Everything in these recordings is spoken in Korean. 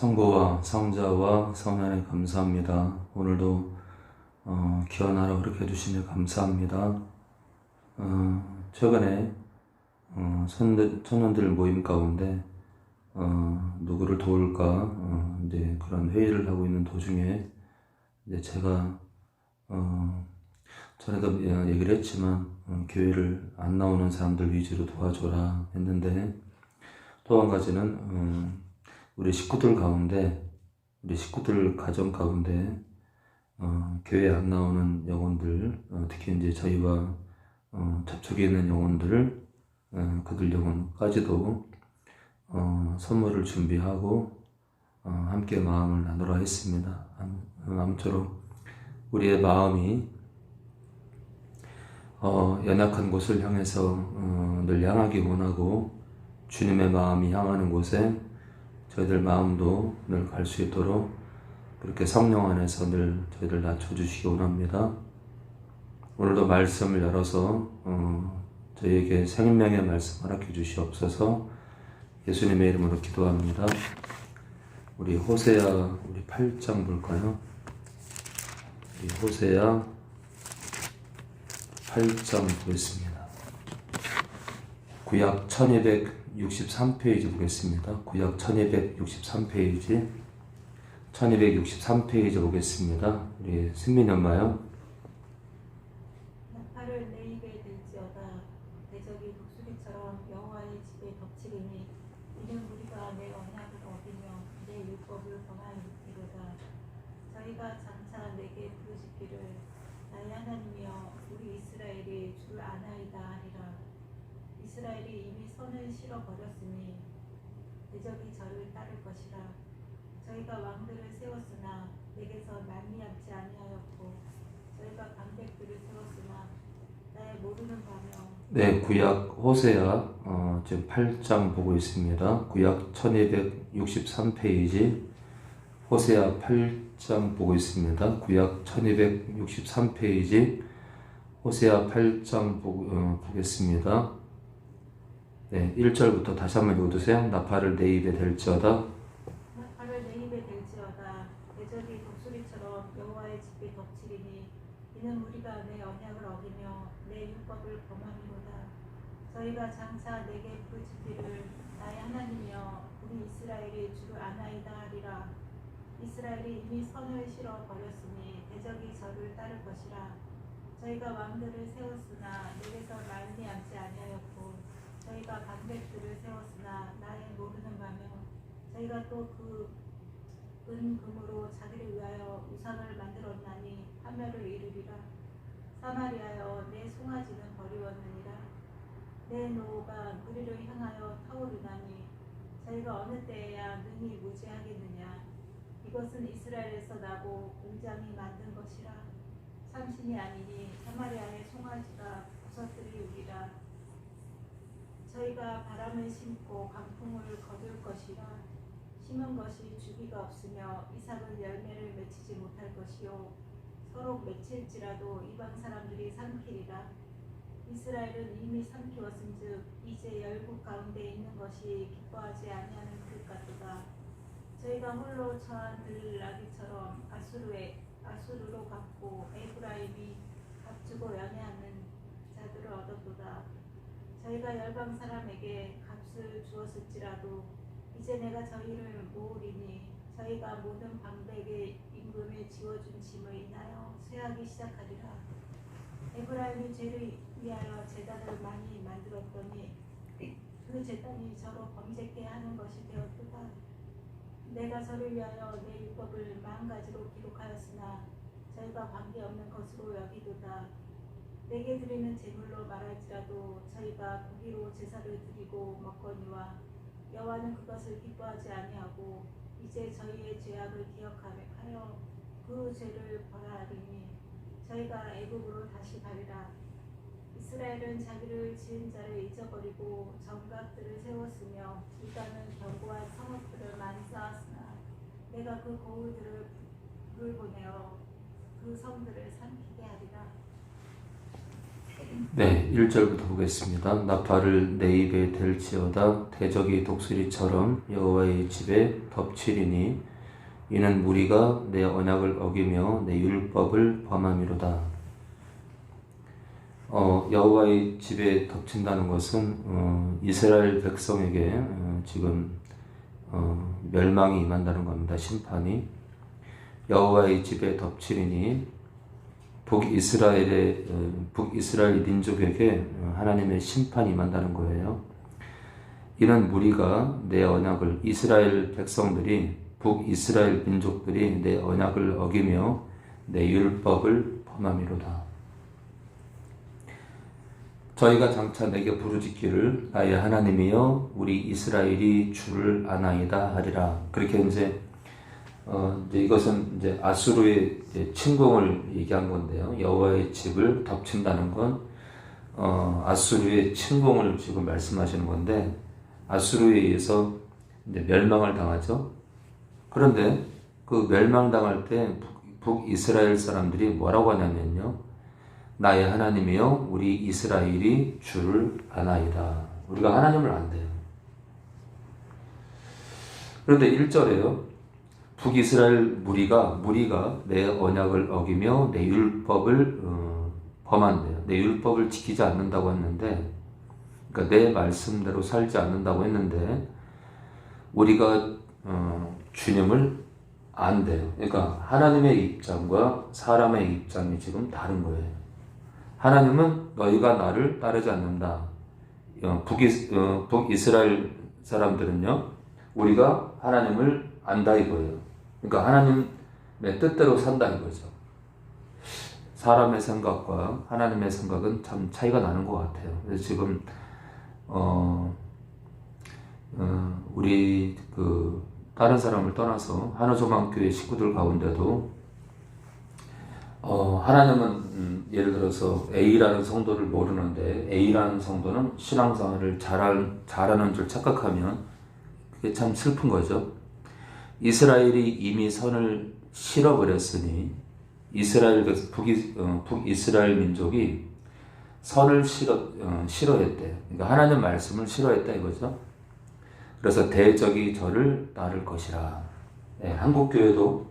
성부와 성자와 성령에 감사합니다. 오늘도 귀한 하루 그렇게 해주시니 감사합니다. 최근에 청년들 모임 가운데 누구를 도울까 이제 그런 회의를 하고 있는 도중에 이제 제가 전에도 얘기를 했지만 교회를 안 나오는 사람들 위주로 도와줘라 했는데, 또 한 가지는 우리 식구들 가정 가운데 교회 안 나오는 영혼들, 특히 이제 저희와 접촉이 있는 영혼들을 그들 영혼까지도 선물을 준비하고 함께 마음을 나누라 했습니다. 아무쪼록 우리의 마음이 연약한 곳을 향해서 늘 향하기 원하고, 주님의 마음이 향하는 곳에 저희들 마음도 늘 갈 수 있도록 그렇게 성령 안에서 늘 저희들 낮춰주시기 원합니다. 오늘도 말씀을 열어서 저희에게 생명의 말씀을 허락해 주시옵소서. 예수님의 이름으로 기도합니다. 우리 호세아 우리 8장 볼까요? 우리 호세아 8장 보겠습니다. 구약 1263페이지 보겠습니다. 구약 1263페이지 보겠습니다. 우리 승민이 엄마요. 나팔을 내 입에 들지어다. 대적이 독수리처럼 여호와의 집에 덮치리니 이는 우리가 내 언약을 어기며 내 율법을 범하니로다. 저희가 장차 내게 부르짖기를 나의 하나님이여 우리 이스라엘이 주를 아나이다 하리라. 이스라엘이 이미 선을 실어버렸으니 대적이 저를 따를 것이라. 저희가 왕들을 세웠으나 내게서 말미암지 아니하였고 저희가 방백들을 세웠으나 나의 모르는 바며. 네, 구약 호세아 지금 8장 보고 있습니다. 구약 1263페이지 호세아 8장 보고 있습니다. 구약 1263페이지 호세아 8장 보겠습니다. 네, 1절부터 다시 한번 읽어주세요. 나팔을 내 입에 댈지어다. 나팔을 내 입에 댈지어다. 대적이 독수리처럼 여호와의 집에 덮치리니 이는 우리가 내 언약을 어기며 내 율법을 범함이로다. 저희가 장차 내게 부르짖기를 나의 하나님이여 우리 이스라엘이 주를 아나이다 하리라. 이스라엘이 이미 선을 실어 버렸으니 대적이 저를 따를 것이라. 저희가 왕들을 세웠으나 내게서 말미암지 아니하였고 저희가 방백들을 세웠으나 나의 모르는 바며. 저희가 또 그 은금으로 자기를 위하여 우상을 만들었나니 하멸을 이루리라. 사마리아여 내 송아지는 버리웠느니라. 내 노가 무리를 향하여 타오르나니 저희가 어느 때에야 능히 무지하겠느냐. 이것은 이스라엘에서 나고 공장이 만든 것이라. 참신이 아니니 사마리아의 송아지가 부서뜨리우리라. 저희가 바람을 심고 강풍을 거둘 것이라. 심은 것이 주기가 없으며 이삭은 열매를 맺히지 못할 것이요 서로 맺힐지라도 이방 사람들이 삼키리라. 이스라엘은 이미 삼키었은즉 이제 열국 가운데 있는 것이 기뻐하지 아니하는 것 같도다. 저희가 홀로 처한 들나귀처럼 아수르로 갔고 에브라임이 값주고 연애하는 자들을 얻었도다. 저희가 열방 사람에게 값을 주었을지라도 이제 내가 저희를 모으리니 저희가 모든 방백의 임금을 지워준 짐을 인하여 쇠하기 시작하리라. 에브라임이 죄를 위하여 제단을 많이 만들었더니 그 제단이 저로 범죄케 하는 것이 되었도다. 내가 저를 위하여 내 율법을 10,000가지로 기록하였으나 저희가 관계없는 것으로 여기도다. 내게 드리는 제물로 말할지라도 저희가 고기로 제사를 드리고 먹거니와 여호와는 그것을 기뻐하지 아니하고 이제 저희의 죄악을 기억하여 그 죄를 벌하리니 저희가 애굽으로 다시 가리라. 이스라엘은 자기를 지은 자를 잊어버리고 정각들을 세웠으며 유다는 견고한 성읍들을 많이 쌓았으나 내가 그 고을들을 불을 보내어 그 성들을 삼키게 하리라. 네, 1절부터 보겠습니다. 나팔을 내 입에 댈지어다 대적이 독수리처럼 여호와의 집에 덮치리니 이는 무리가 내 언약을 어기며 내 율법을 범함이로다. 여호와의 집에 덮친다는 것은 이스라엘 백성에게 지금 멸망이 임한다는 겁니다. 심판이 여호와의 집에 덮치리니 북이스라엘 민족에게 하나님의 심판이 임한다는 거예요. 이는 무리가 내 언약을 이스라엘 백성들이 북이스라엘 민족들이 내 언약을 어기며 내 율법을 범함이로다. 저희가 장차 내게 부르짖기를 나의 하나님이여 우리 이스라엘이 주를 아나이다 하리라. 그렇게 이제 이것은 이제 아수르의 침공을 얘기한 건데요. 여호와의 집을 덮친다는 건 아수르의 침공을 지금 말씀하시는 건데 아수르에 의해서 이제 멸망을 당하죠. 그런데 그 멸망당할 때 북이스라엘 사람들이 뭐라고 하냐면요. 나의 하나님이여 우리 이스라엘이 주를 아나이다. 우리가 하나님을 안대요. 그런데 1절에요. 북이스라엘 무리가 내 언약을 어기며 내 율법을 범한대요. 내 율법을 지키지 않는다고 했는데, 그러니까 내 말씀대로 살지 않는다고 했는데, 우리가 주님을 안대요. 그러니까 하나님의 입장과 사람의 입장이 지금 다른 거예요. 하나님은 너희가 나를 따르지 않는다. 북이스라엘 사람들은요, 우리가 하나님을 안다 이거예요. 그러니까 하나님의 뜻대로 산다 이거죠. 사람의 생각과 하나님의 생각은 참 차이가 나는 것 같아요. 그래서 지금 우리 다른 사람을 떠나서 한우조망교회 식구들 가운데도 하나님은 예를 들어서 A라는 성도를 모르는데 A라는 성도는 신앙생활을 잘하는 줄 착각하면 그게 참 슬픈 거죠. 이스라엘이 이미 선을 실어버렸으니 북이스라엘 민족이 선을 싫어했대. 그러니까 하나님 말씀을 싫어했다 이거죠. 그래서 대적이 저를 따를 것이라. 네, 한국교회도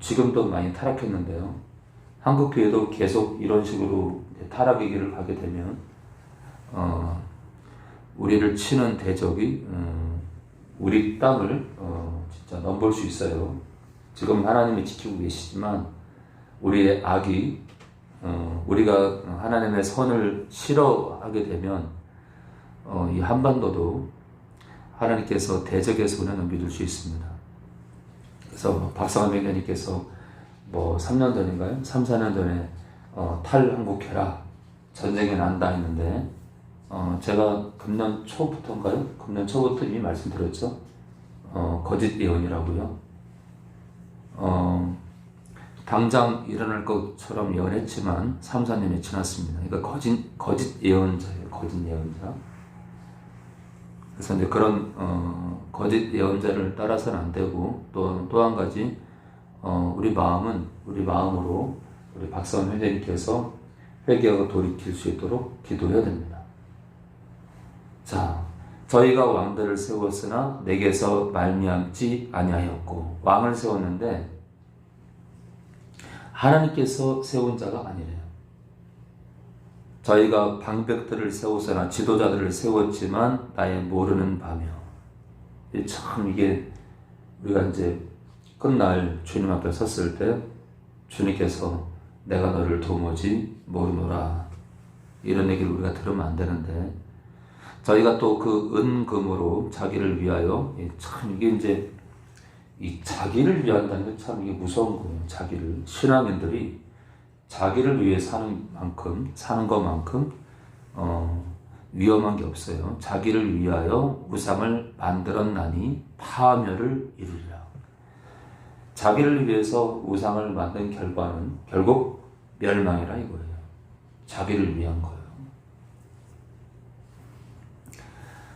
지금도 많이 타락했는데요. 한국교회도 계속 이런 식으로 타락의 길을 가게 되면 우리를 치는 대적이 우리 땅을 진짜 넘볼 수 있어요. 지금 하나님이 지키고 계시지만 우리의 악이 우리가 하나님의 선을 싫어하게 되면 이 한반도도 하나님께서 대적의 손에 넘겨줄 수 있습니다. 그래서 박상환 회장님께서 3년 전인가요? 3, 4년 전에 탈한국해라 전쟁이 난다 했는데 제가 금년 초부터인가요? 금년 초부터 이미 말씀드렸죠. 거짓 예언이라고요. 당장 일어날 것처럼 예언했지만 3, 4년이 지났습니다. 그러니까 거짓 예언자예요. 거짓 예언자. 그래서 이제 그런 거짓 예언자를 따라서는 안 되고 또 한 가지 우리 마음으로 우리 박사원 회장님께서 회개하고 돌이킬 수 있도록 기도해야 됩니다. 자, 저희가 왕들을 세웠으나 내게서 말미암지 아니하였고 왕을 세웠는데 하나님께서 세운 자가 아니래요. 저희가 방백들을 세우거나 지도자들을 세웠지만 나의 모르는 바며. 참 이게 우리가 이제 끝날 주님 앞에 섰을 때 주님께서 내가 너를 도무지 모르노라 이런 얘기를 우리가 들으면 안 되는데 저희가 또 그 은금으로 자기를 위하여 참 이게 이제 이 자기를 위한다는 게 참 이게 무서운 거예요. 자기를 신앙인들이 자기를 위해 사는 것만큼 위험한 게 없어요. 자기를 위하여 우상을 만들었나니 파멸을 이루리라. 자기를 위해서 우상을 만든 결과는 결국 멸망이라 이거예요. 자기를 위한 거예요.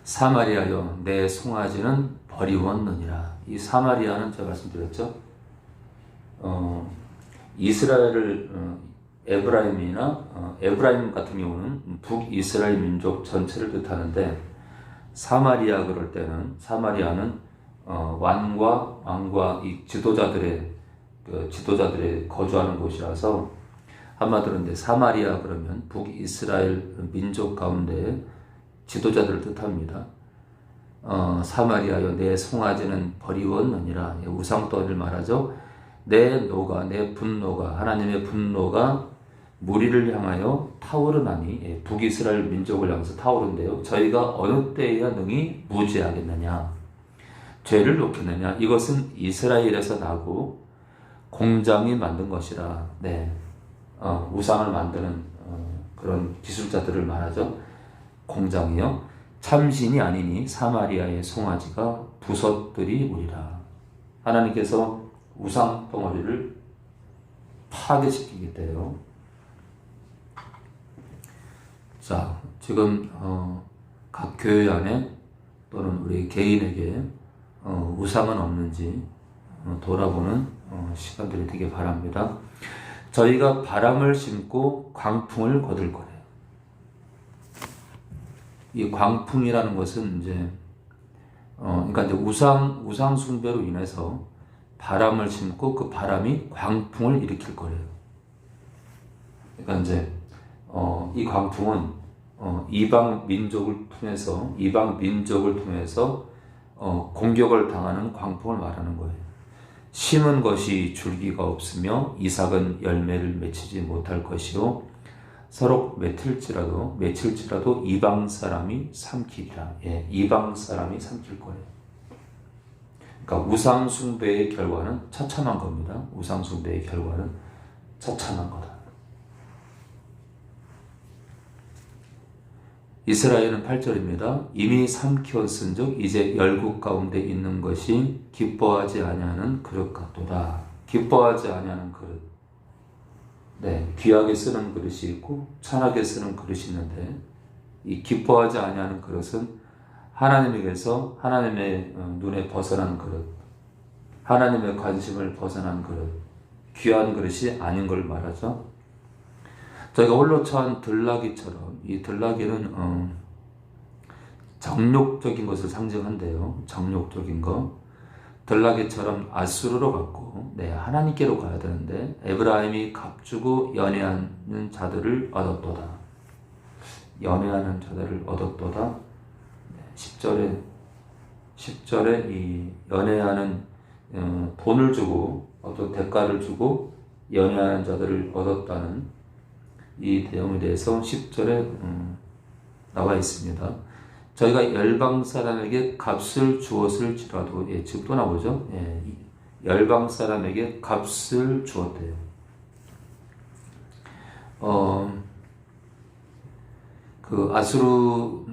사마리아여 내 송아지는 버리웠느니라. 이 사마리아는 제가 말씀드렸죠. 이스라엘을 에브라임 같은 경우는 북이스라엘 민족 전체를 뜻하는데 사마리아 그럴 때는 사마리아는 왕과 이 지도자들의 거주하는 곳이라서 한마디로 이제 사마리아 그러면 북이스라엘 민족 가운데 지도자들을 뜻합니다. 사마리아여 내 송아지는 버리웠느니라. 우상떠를 말하죠. 내 분노가 하나님의 분노가 무리를 향하여 타오르나니 북이스라엘 민족을 향해서 타오른대요. 저희가 어느 때에야 능히 무죄하겠느냐 죄를 놓겠느냐. 이것은 이스라엘에서 나고 공장이 만든 것이라. 우상을 만드는 그런 기술자들을 말하죠. 공장이요. 참신이 아니니 사마리아의 송아지가 부서뜨리우리라. 하나님께서 우상 덩어리를 파괴시키겠대요. 자, 지금 각 교회 안에 또는 우리 개인에게 우상은 없는지 돌아보는 시간들이 되길 바랍니다. 저희가 바람을 심고 광풍을 거둘 거래요. 이 광풍이라는 것은 이제 그러니까 이제 우상 숭배로 인해서 바람을 심고 그 바람이 광풍을 일으킬 거래요. 그러니까 이제 이 광풍은 이방 민족을 통해서 공격을 당하는 광풍을 말하는 거예요. 심은 것이 줄기가 없으며 이삭은 열매를 맺히지 못할 것이요 서로 맺힐지라도 이방 사람이 삼키리라. 이방 사람이 삼킬 거예요. 그러니까 우상 숭배의 결과는 처참한 겁니다. 우상 숭배의 결과는 처참한 거다. 이스라엘은 8절입니다. 이미 삼키었은즉 이제 열국 가운데 있는 것이 기뻐하지 아니하는 그릇 같도다. 기뻐하지 아니하는 그릇. 귀하게 쓰는 그릇이 있고 천하게 쓰는 그릇이 있는데 이 기뻐하지 아니하는 그릇은 하나님에게서 하나님의 눈에 벗어난 그릇, 하나님의 관심을 벗어난 그릇, 귀한 그릇이 아닌 걸 말하죠. 저희가 홀로 처한 들나귀처럼 이 들나귀는 정욕적인 것을 상징한대요. 정욕적인 거. 들나귀처럼 아수르로 갔고 하나님께로 가야 되는데 에브라임이 값주고 연애하는 자들을 얻었도다. 연애하는 자들을 얻었도다. 10절에 이 연애하는 돈을 주고 어떤 대가를 주고 연애하는 자들을 얻었다는 이 내용에 대해서 10절에 나와 있습니다. 저희가 열방 사람에게 값을 주었을지라도 지금 또 나오죠. 열방 사람에게 값을 주었대요. 그 아수르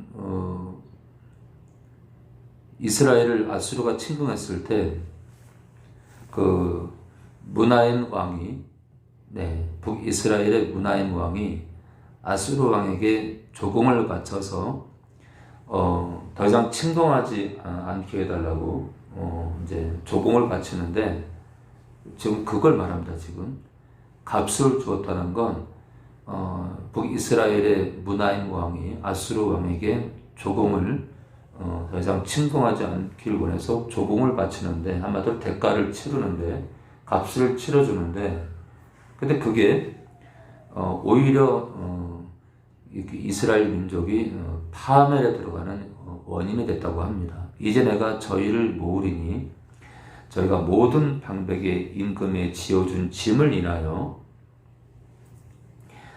이스라엘을 아수르가 침공했을 때 그 무나임 왕이 북이스라엘의 무나임 왕이 아수르 왕에게 조공을 바쳐서 더 이상 침공하지 않게 해달라고 이제 조공을 바치는데 지금 그걸 말합니다. 지금 값을 주었다는 건 북이스라엘의 무나임 왕이 아수르 왕에게 조공을 더 이상 침공하지 않기를 원해서 조공을 바치는데 한마디로 대가를 치르는데 값을 치러주는데 근데 그게 오히려 이스라엘 민족이 파멸에 들어가는 원인이 됐다고 합니다. 이제 내가 저희를 모으리니 저희가 모든 방백의 임금에 지어준 짐을 인하여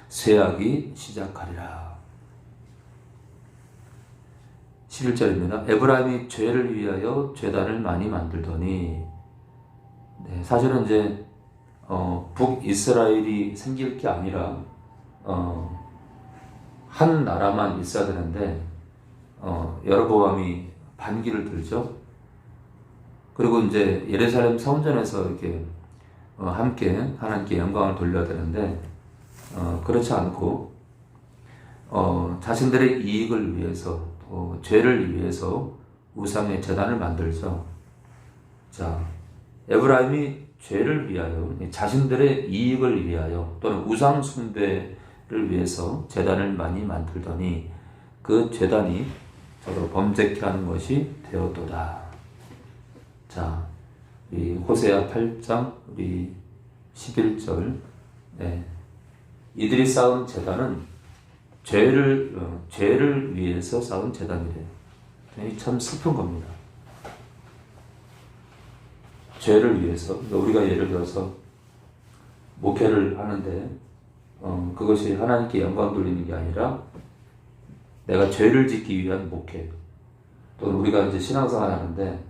쇠하기 시작하리라. 11절입니다. 에브라임이 죄를 위하여 죄단을 많이 만들더니 사실은 이제 북이스라엘이 생길 게 아니라 한 나라만 있어야 되는데 여로보암이 반기를 들죠. 그리고 이제 예루살렘 성전에서 이렇게 함께 하나님께 영광을 돌려야 되는데 그렇지 않고 자신들의 이익을 위해서 죄를 위해서 우상의 제단을 만들죠. 자, 에브라임이 죄를 위하여, 자신들의 이익을 위하여 또는 우상 숭배를 위해서 제단을 많이 만들더니 그 제단이 서로 범죄케 하는 것이 되었도다. 자, 우리 호세아 8장 우리 11절. 네. 이들이 쌓은 제단은 죄를 위해서 쌓은 제단이래요. 참 슬픈 겁니다. 죄를 위해서. 우리가 예를 들어서 목회를 하는데 그것이 하나님께 영광 돌리는 게 아니라 내가 죄를 짓기 위한 목회. 또 우리가 이제 신앙생활 하는데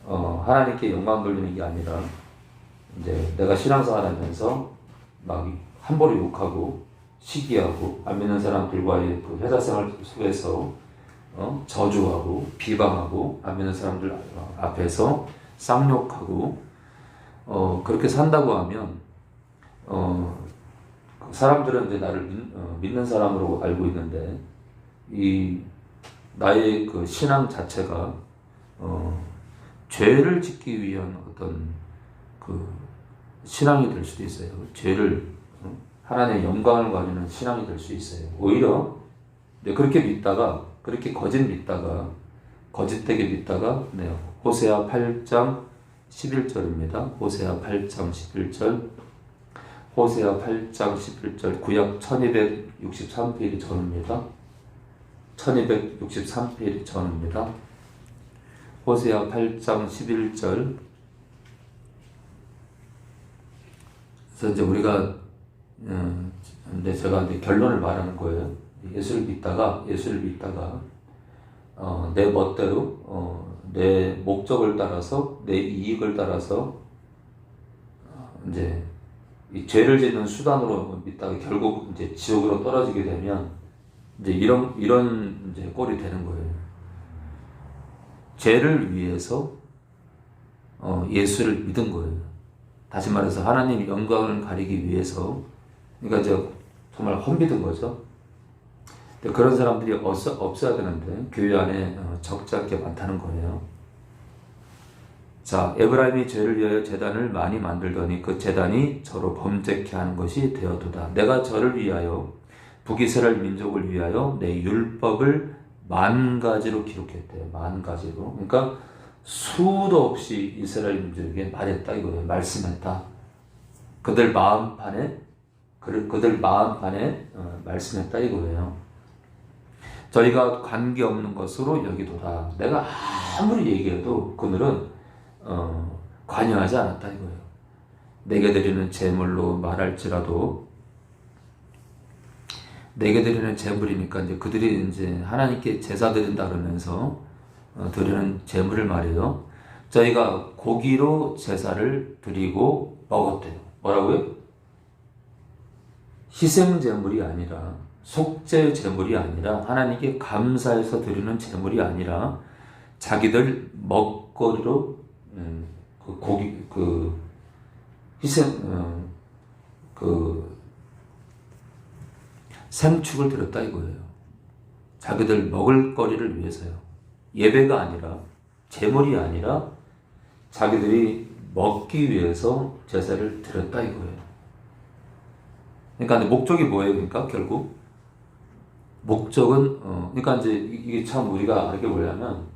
하나님께 영광 돌리는 게 아니라 이제 내가 신앙생활 하면서 막 함부로 욕하고 시기하고 안 믿는 사람들과의 그 회사생활 속에서 저주하고 비방하고 안 믿는 사람들 앞에서 쌍욕하고 그렇게 산다고 하면 사람들은 이제 나를 믿는 사람으로 알고 있는데 이 나의 그 신앙 자체가 죄를 짓기 위한 어떤 그 신앙이 될 수도 있어요. 죄를 하나님의 영광을 가지는 신앙이 될 수 있어요. 오히려 그렇게 믿다가 그렇게 거짓되게 믿다가 호세아 8장 11절입니다. 호세아 8장 11절. 호세아 8장 11절 구약 1263페이지 전입니다. 1263페이지 전입니다. 호세아 8장 11절. 그래서 이제 우리가 근데 제가 이제 결론을 말하는 거예요. 예수를 믿다가 내 멋대로 내 목적을 따라서 내 이익을 따라서 이제 이 죄를 짓는 수단으로 믿다가 결국 이제 지옥으로 떨어지게 되면 이제 이런 이제 꼴이 되는 거예요. 죄를 위해서 예수를 믿은 거예요. 다시 말해서 하나님의 영광을 가리기 위해서, 그러니까 이제 정말 헛믿은 거죠. 근데 그런 사람들이 없어야 되는데 교회 안에 적지 않게 많다는 거예요. 자, 에브라임이 죄를 위하여 제단을 많이 만들더니 그 제단이 저로 범죄케 하는 것이 되었도다. 내가 저를 위하여 북이스라엘 민족을 위하여 내 율법을 10,000가지로 기록했대요. 10,000가지로. 그러니까 수도 없이 이스라엘 민족에게 말했다 이거예요. 말씀했다. 그들 마음판에 말씀했다 이거예요. 저희가 관계없는 것으로 여기도다. 내가 아무리 얘기해도 그들은 관여하지 않았다 이거예요. 내게 드리는 제물로 말할지라도 내게 드리는 제물이니까 이제 그들이 이제 하나님께 제사 드린다 그러면서 드리는 제물을 말이에요. 저희가 고기로 제사를 드리고 먹었대요. 뭐라고요? 희생 제물이 아니라 속죄 제물이 아니라 하나님께 감사해서 드리는 제물이 아니라 자기들 먹거리로 그 고기 그 희생 그 생축을 드렸다 이거예요. 자기들 먹을 거리를 위해서요. 예배가 아니라 제물이 아니라 자기들이 먹기 위해서 제사를 드렸다 이거예요. 그러니까 목적이 뭐예요? 그러니까 결국 목적은 그러니까 이제 이게 참 우리가 알게 뭐냐면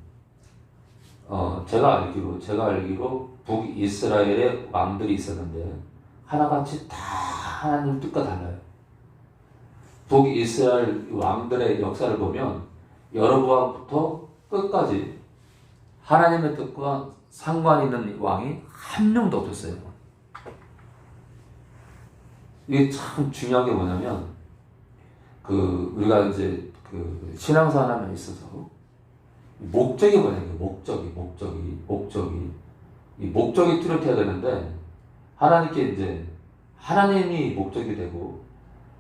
제가 알기로 북이스라엘의 왕들이 있었는데 하나같이 다 하나님 뜻과 달라요. 북이스라엘 왕들의 역사를 보면 여로보암부터 끝까지 하나님의 뜻과 상관 있는 왕이 한 명도 없었어요. 이게 참 중요한 게 뭐냐면 우리가 이제 신앙생활 하면 있어서 목적이 뭐냐면 이 목적이 뚜렷해야 되는데 하나님께 이제 하나님이 목적이 되고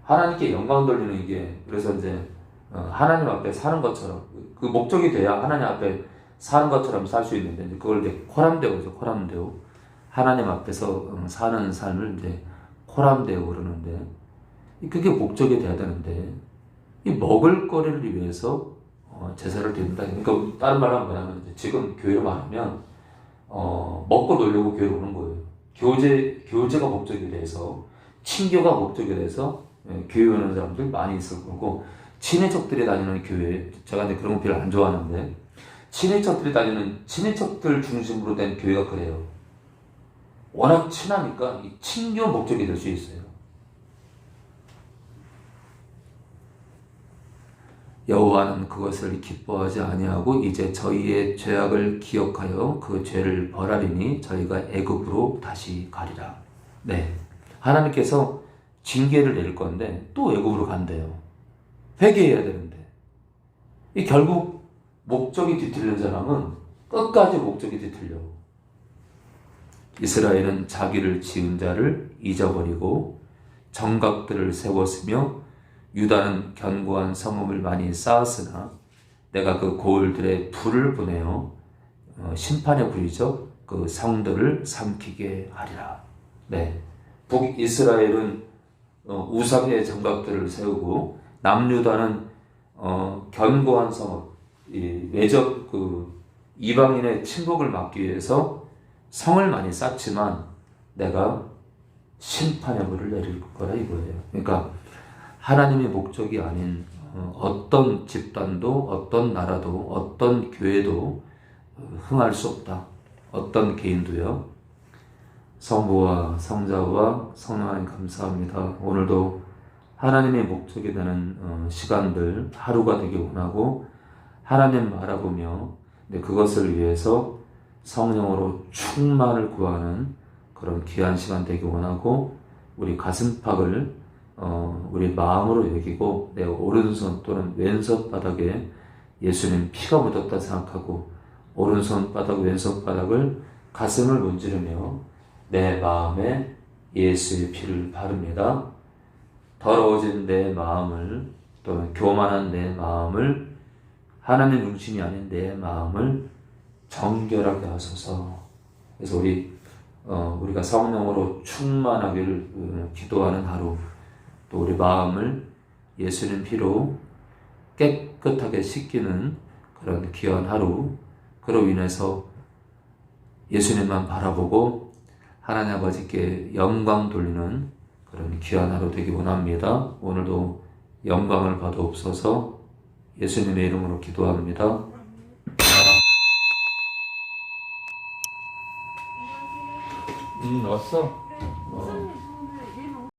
하나님께 영광 돌리는 이게 그래서 이제 하나님 앞에 사는 것처럼 그 목적이 돼야 하나님 앞에 사는 것처럼 살 수 있는데 이제 그걸 이제 코람데오죠. 코람데오. 하나님 앞에서 사는 삶을 이제 코람데오 그러는데 그게 목적이 돼야 되는데 이 먹을 거리를 위해서 제사를 드린다. 그러니까 다른 말로 하면 뭐냐면 지금 교회로 말하면 먹고 놀려고 교회로 오는 거예요. 교제가 목적이 돼서 친교가 목적이 돼서 교회 오는 사람들 많이 있을 거고, 친인척들이 다니는 교회, 제가 근데 그런 거 별로 안 좋아하는데, 친인척들 중심으로 된 교회가 그래요. 워낙 친하니까 이 친교 목적이 될 수 있어요. 여호와는 그것을 기뻐하지 아니하고 이제 저희의 죄악을 기억하여 그 죄를 벌하리니 저희가 애굽으로 다시 가리라. 네, 하나님께서 징계를 내릴 건데 또 애굽으로 간대요. 회개해야 되는데, 이 결국 목적이 뒤틀린 사람은 끝까지 목적이 뒤틀려. 이스라엘은 자기를 지은 자를 잊어버리고 정각들을 세웠으며 유다는 견고한 성읍을 많이 쌓았으나 내가 그 고을들의 불을 보내어 심판의 불이죠. 그 성들을 삼키게 하리라. 네, 북이스라엘은 우상의 정각들을 세우고 남유다는 견고한 성읍, 외적 이방인의 침묵을 막기 위해서 성을 많이 쌓지만 내가 심판의 불을 내릴 거라 이거예요. 그러니까 하나님의 목적이 아닌 어떤 집단도, 어떤 나라도, 어떤 교회도 흥할 수 없다. 어떤 개인도요. 성부와 성자와 성령 하나님 감사합니다. 오늘도 하나님의 목적이 되는 시간들, 하루가 되길 원하고 하나님 바라보며 그것을 위해서 성령으로 충만을 구하는 그런 귀한 시간 되길 원하고, 우리 가슴팍을 우리 마음으로 여기고 내 오른손 또는 왼손 바닥에 예수님 피가 묻었다 생각하고 오른손 바닥 왼손 바닥을 가슴을 문지르며 내 마음에 예수의 피를 바릅니다. 더러워진 내 마음을, 또는 교만한 내 마음을, 하나님의 눈신이 아닌 내 마음을 정결하게 하소서. 그래서 우리가 성령으로 충만하기를 기도하는 하루, 또 우리 마음을 예수님 피로 깨끗하게 씻기는 그런 귀한 하루, 그로 인해서 예수님만 바라보고 하나님 아버지께 영광 돌리는 그런 귀한 하루 되기 원합니다. 오늘도 영광을 받아옵소서. 예수님의 이름으로 기도합니다. 왔어?